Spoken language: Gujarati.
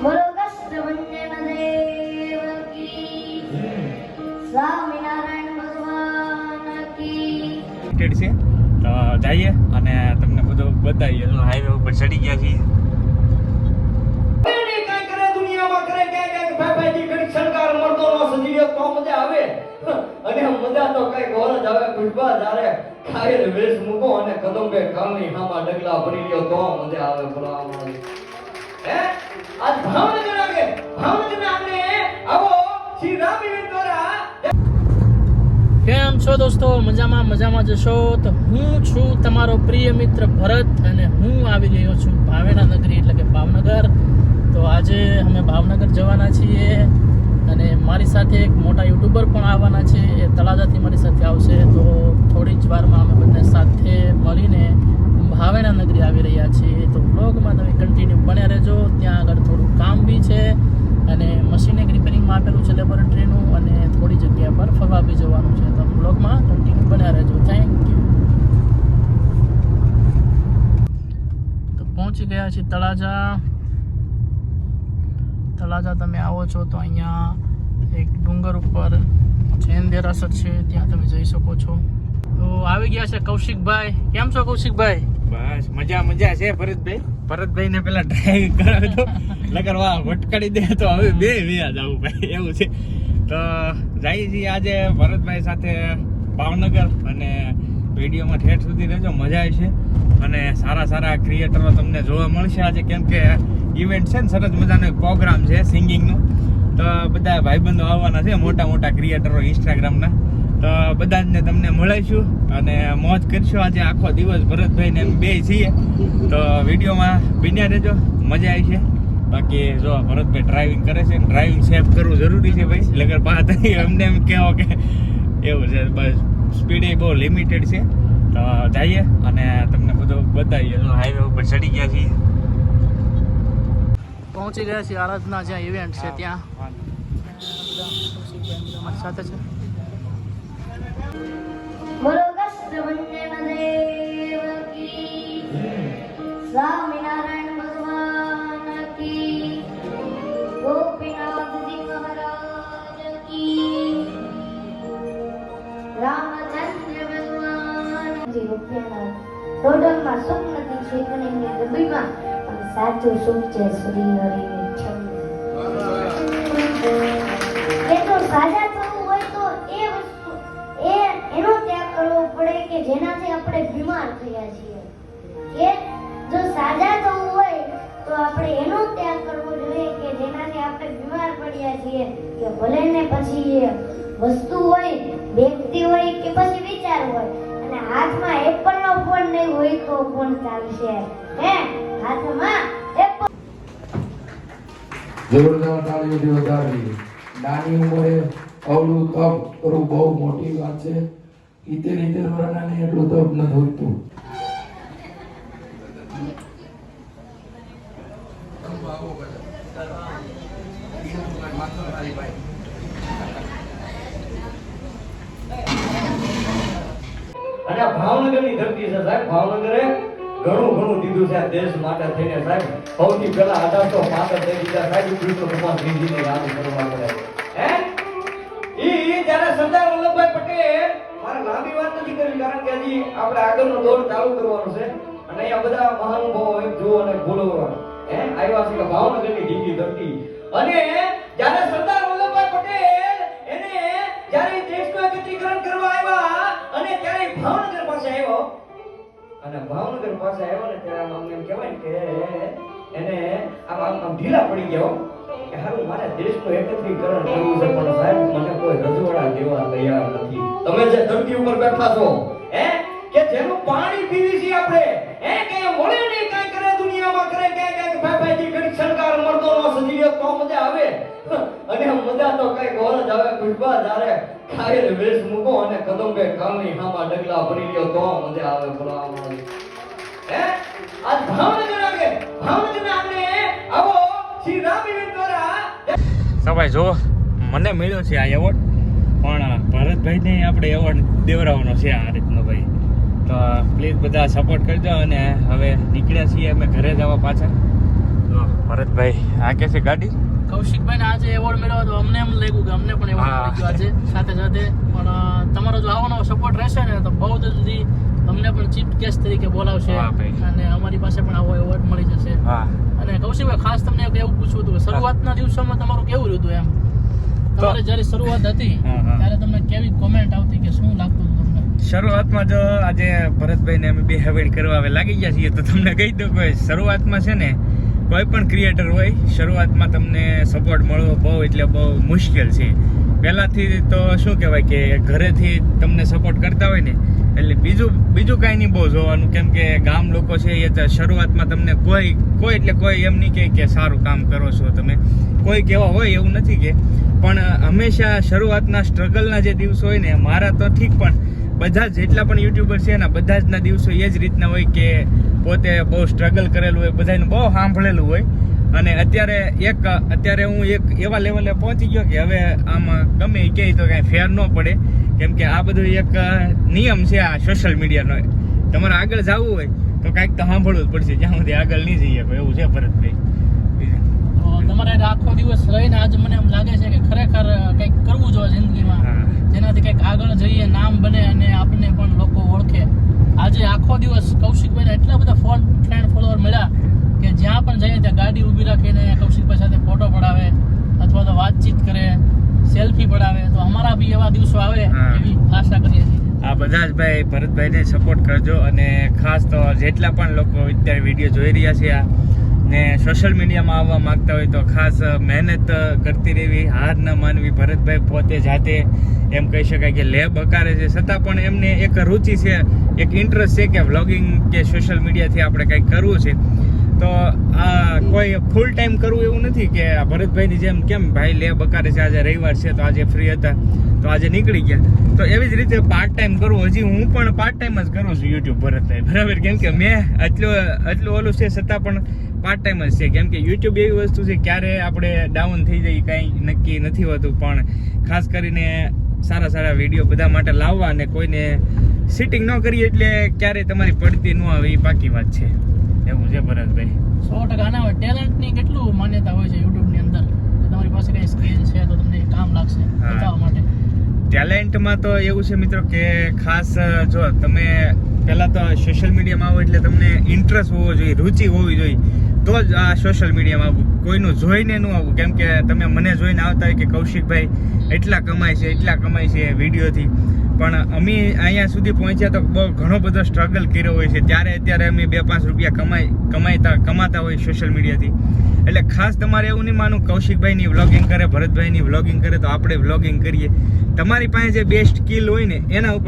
બોલો કષ્ટભંજન દેવ કી સ્વામિનારાયણ ભગવાન કી છે તો જઈએ અને તમને બધું બતાવીએ. હાઈવે ઉપર ચડી ગયા છીએ. અને મજા તો કઈ ગોર જ આવે પુષ્પા જારે ખાયર વેશ મૂકો અને કદંબે કાલની હામાં ડગલા ભરી લ્યો તો મજા આવે બોલાવા. હે આજ ભાવનગર આગે ભાવનગર આંગણે આવો શ્રી રામ ઇવેન્ટ દ્વારા. કેમ છો દોસ્તો? મજામાં જશો તો હું છું તમારો પ્રિય મિત્ર ભરત અને હું આવી રહ્યો છું ભાવેણા નગરી એટલે કે ભાવનગર. તો આજે અમે ભાવનગર જવાના છીએ અને મારી સાથે એક મોટા યુટ્યુબર પણ આવવાના છે. એ તળાજાથી મારી સાથે આવશે. તો થોડી જ વારમાં અમે બંને સાથે મળીને ભાવેણા નગરી આવી રહ્યા છીએ. તો બ્લોગમાં તમે કન્ટિન્યુ બન્યા રહેજો. ત્યાં આગળ થોડું કામ બી છે અને મશીન એક રિપેરિંગમાં આપેલું છે લેબોરેટરીનું અને થોડી જગ્યા પર ફરવા બી જવાનું છે. તો બ્લોગમાં કન્ટિન્યુ બન્યા રહેજો. Thank you. તો પહોંચી ગયા છીએ તળાજા. તમે આવો છો તો અહીંયા એક ડુંગર ઉપર જૈન દેરાસર છે, ત્યાં તમે જઈ શકો છો. તો આવી ગયા છે કૌશિકભાઈ. કેમ છો કૌશિકભાઈ? બસ મજા છે ભરતભાઈ ને પેલા ડ્રાઈવિંગ કરાવે તો લગરવા ભટકાડી દે તો હવે બે વ્યા જવું ભાઈ એવું છે. તો જઈએ છીએ આજે ભરતભાઈ સાથે ભાવનગર અને વિડીયોમાં ઠેઠ સુધી રહેજો. મજા આવશે અને સારા ક્રિએટરો તમને જોવા મળશે આજે, કેમ કે ઇવેન્ટ છે ને સરસ મજાનો એક પ્રોગ્રામ છે સિંગિંગનો. તો બધા ભાઈબંધો આવવાના છે, મોટા ક્રિએટરો ઇન્સ્ટાગ્રામના. તો બધાને તમને મળીશું અને મોજ કરશું આજે આખો દિવસ. ભરતભાઈને એમ બે છીએ તો વિડીયોમાં બન્યા રહેજો, મજા આવી છે. બાકી જો ભરતભાઈ ડ્રાઇવિંગ કરે છે, ડ્રાઇવિંગ સેફ કરવું જરૂરી છે ભાઈ. લગર પાત એમને એમ કહેવો કે એવું છે. બસ સ્પીડ બહુ લિમિટેડ છે. તો જઈએ અને તમને બધું બતાવીએ. હાઈવે ઉપર ચડી ગયા છીએ. પહોંચી ગયા છીએ આરાધના જ્યાં ઇવેન્ટ છે ત્યાં. અમારી સાથે છે. બોલો કષ્ટભંજન દેવ કી સ્વામિનારાયણ ભગવાન કી ગોપીનાથજી મહારાજ કી રામચંદ્ર ભગવાન જી ગોપીનાથ. ટોટલમાં સુખ નથી શેકણીની ડબ્બીમાં પણ સાચું સુખ છે શ્રી હરિની છબી. એ તો સાજા થવું હોય તો એ વસ્તુ એનો ત્યાગ કરવો પડે કે જેનાથી આપણે બીમાર થયા છીએ. કે જો સાજા થવું હોય તો આપણે એનો ત્યાગ કરવો જોઈએ કે જેનાથી આપણે બીમાર પડ્યા છીએ. કે ભલે ને પછી એ વસ્તુ હોય, વ્યક્તિ હોય કે પછી વિચાર હોય. અને હાથમાં એપલનો ફોન નહીં હોય તો ફોન ચાલશે. હે હાથમાં એપલ. જોરદાર તાળીઓથી વધારવી. નાની ઉંમરે અવળું તપ કરવું બહુ મોટી વાત છે. 70 વર્ષના ને એટલું તપ ન હોતું. અને ભાવનગરની ધરતી છે સાહેબ. ભાવનગરે ઘણું દીધું છે આ દેશ માટે થઈને સાહેબ. સૌથી પહેલા 1865 થઈ દીધા સાહેબ કૃષ્ણ ભગવાન શ્રીજીને યાદ કરવા પડે. હે ઈ જ્યારે સરદાર વલ્લભભાઈ પટેલ, મારે લાંબી વાત નથી કરવી કારણ કે હજી આપણે આગળનો દોર ચાલુ કરવાનો છે અને અહીંયા બધા મહાનુભાવો એક જો અને બોલવા આવ્યા છે કે ભાવનગરની ધીંગી ધરતી. અને જ્યારે સરદાર વલ્લભભાઈ પટેલ એને જ્યારે દેશનું એકત્રીકરણ કરવા આવ્યા અને ત્યારે ભાવનગર પાસે આવ્યો અને ભાવનગર પાસે આવ્યો ને ત્યારે આમ એમ કહેવાય કે એને આમ ઢીલા પડી ગયો કે હારું મારે દેશનું એકત્રીકરણ કરવું છે પણ સાહેબ મને કોઈ રજવાડા દેવા તૈયાર નથી. તમે જે ધરતી ઉપર બેઠા છો કે જેનું પાણી પીવી છે આપણે કે મળે નહીં કાઈ કરે દુનિયામાં કરે કે ભાઈજી ઘડી સરકાર મળતો નો સજીવે તો મજા આવે. અને મજા તો કઈ ગોર જ આવે પુષ્પા જારે ખાયર વેશ મૂકો અને કદંબે કાલની હામાં ડગલા ભરી લ્યો તો મજા આવે બોલાવા. હે આજ ભાવનગર આગે આવો શ્રી રામ ઇવેન્ટ દ્વારા. સવાઈ જો મને મળ્યો છે આ એવોર્ડ, પણ ભરતભાઈને આપણે એવોર્ડ દેવરાવવાનો છે આ રીતનો ભાઈ. તો પ્લીઝ બધા સપોર્ટ કરજો. અને હવે નીકળ્યા છીએ અમે ઘરે જવા પાછા. તો ભરતભાઈ આ કે છે ગાડી કૌશિકભાઈ ને આજે એવોર્ડ મળ્યો તો અમને એમ લાગ્યું કે અમને પણ એવોર્ડ હા. મળી ગયો આજે સાથે સાથે પણ તમારો જો આવો નવો સપોર્ટ રહેશે ને તો બહુ જલ્દી તમને પણ ચીફ ગેસ્ટ તરીકે બોલાવશે વાહ ભાઈ. અને અમારી પાસે પણ આવો એવોર્ડ મળી જશે હા અને કૌશિકભાઈ ખાસ તમને એક એવું પૂછવું હતું કે શરૂઆતના દિવસોમાં તમારું કેવું રહ્યું હતું એમ તમારે જ્યારે શરૂઆત હતી હા, હા. ત્યારે તમને કેવી કોમેન્ટ આવતી કે શું લાગતું હતું તમને શરૂઆતમાં જો આજે ભરતભાઈને અમે બે હેવેડ કરવા હવે લાગી ગયા છીએ તો તમને કહી દઉં કે શરૂઆતમાં છે ને કોઈ પણ ક્રિએટર હોય શરૂઆતમાં તમને સપોર્ટ મળવો બહુ એટલે બહુ મુશ્કેલ છે પહેલાંથી તો શું કહેવાય કે ઘરેથી તમને સપોર્ટ કરતા હોય ને એટલે બીજું કાંઈ નહીં બહુ જોવાનું કેમ કે ગામ લોકો છે એ તો શરૂઆતમાં તમને કોઈ એટલે કોઈ એમ નહીં કહે કે સારું કામ કરો છો તમે કોઈ કહેવા હોય એવું નથી કે પણ હંમેશા શરૂઆતના સ્ટ્રગલના જે દિવસો હોય ને મારા તો ઠીક પણ બધા જ જેટલા પણ યુટ્યુબર છે ને બધા જ ના દિવસો એ જ રીતના હોય કે પોતે બહુ સ્ટ્રગલ કરેલું હોય બધાનું બહુ સાંભળેલું હોય અને અત્યારે હું એક એવા લેવલે પહોંચી ગયો કે હવે આમાં ગમે એ કહે તો કાંઈ ફેર ન પડે કેમ કે આ બધું એક નિયમ છે આ સોશિયલ મીડિયાનો તમારે આગળ જવું હોય તો કાંઈક તો સાંભળવું જ પડશે જ્યાં સુધી આગળ નહીં જઈએ એવું છે ભરતભાઈ તો તમારે આખો દિવસ રહીને આજે મને એમ લાગે છે કે ખરેખર કંઈક કરવું જોઈએ જિંદગીમાં હા. જેનાથી કંઈક આગળ જઈએ નામ બને અને આપણને પણ લોકો ઓળખે આજે આખો દિવસ કૌશિકભાઈને એટલા બધા ફ્રેન્ડ ફોલોવર મળ્યા કે જ્યાં પણ જઈએ ત્યાં ગાડી ઊભી રાખીને કૌશિકભાઈ સાથે ફોટો પડાવે અથવા તો વાતચીત કરે સેલ્ફી પડાવે તો અમારા બી એવા દિવસો આવે હા. એવી આશા કરીએ છીએ આ બધા જ ભાઈ ભરતભાઈને સપોર્ટ કરજો અને ખાસ તો જેટલા પણ લોકો અત્યારે વિડીયો જોઈ રહ્યા છે આ ને સોશિયલ મીડિયામાં આવવા માંગતા હોય તો ખાસ મહેનત કરતી રહેવી હાર ન માનવી ભરતભાઈ પોતે જાતે એમ કહી શકાય કે લેબ હકારે છે છતાં પણ એમને એક રુચિ છે એક ઇન્ટરેસ્ટ છે કે વ્લોગિંગ કે સોશિયલ મીડિયાથી આપણે કંઈક કરવું છે તો આ કોઈ ફૂલ ટાઈમ કરવું એવું નથી કે આ ભરતભાઈની જેમ કેમ ભાઈ લેબ હકારે છે આજે રવિવાર છે તો આજે ફ્રી હતા તો આજે નીકળી ગયા તો એવી જ રીતે પાર્ટ ટાઈમ કરવું હજી હું પણ પાર્ટ ટાઈમ જ કરું છું યુટ્યુબ ભરતભાઈ બરાબર કેમ કે મેં એટલું ઓલું છે છતાં પણ પાર્ટ ટાઈમ જ છે કેમ કે યુટ્યુબ એવી વસ્તુ છે ક્યારે આપણે ડાઉન થઈ જઈએ કાંઈ નક્કી નથી હોતું પણ ખાસ કરીને સારા વિડીયો બધા માટે લાવવા અને કોઈને સિટિંગ ન કરીએ એટલે ક્યારેય તમારી પડતી ન આવે એ પાકી વાત છે એવું છે ભરતભાઈ 100% આના ટેલેન્ટની કેટલું માન્યતા હોય છે યુટ્યુબની અંદર કે તમારી પાસે કઈ સ્કિલ છે તો તમને કામ લાગશે હા. બતાવવા માટે ટેલેન્ટમાં તો એવું છે મિત્રો કે ખાસ જો તમે પહેલાં તો સોશિયલ મીડિયામાં આવો એટલે તમને ઇન્ટરેસ્ટ હોવો જોઈએ રુચિ હોવી જોઈએ તો જ આ સોશિયલ મીડિયામાં આવવું કોઈનું જોઈને ન આવવું કેમ કે તમે મને જોઈને આવતા હોય કે કૌશિકભાઈ એટલા કમાય છે વિડીયોથી પણ અમે અહીંયા સુધી પહોંચ્યા તો બહુ ઘણો બધો સ્ટ્રગલ કર્યો હોય છે અત્યારે અમે 2-5 રૂપિયા કમાતા હોય સોશિયલ મીડિયાથી એટલે ખાસ તમારે એવું નહીં માનું કૌશિકભાઈની વ્લોગિંગ કરે ભરતભાઈની વ્લોગિંગ કરે તો આપણે વ્લોગિંગ કરીએ તમારી પાસે જે બેસ્ટ સ્કિલ હોય ને એના ઉપર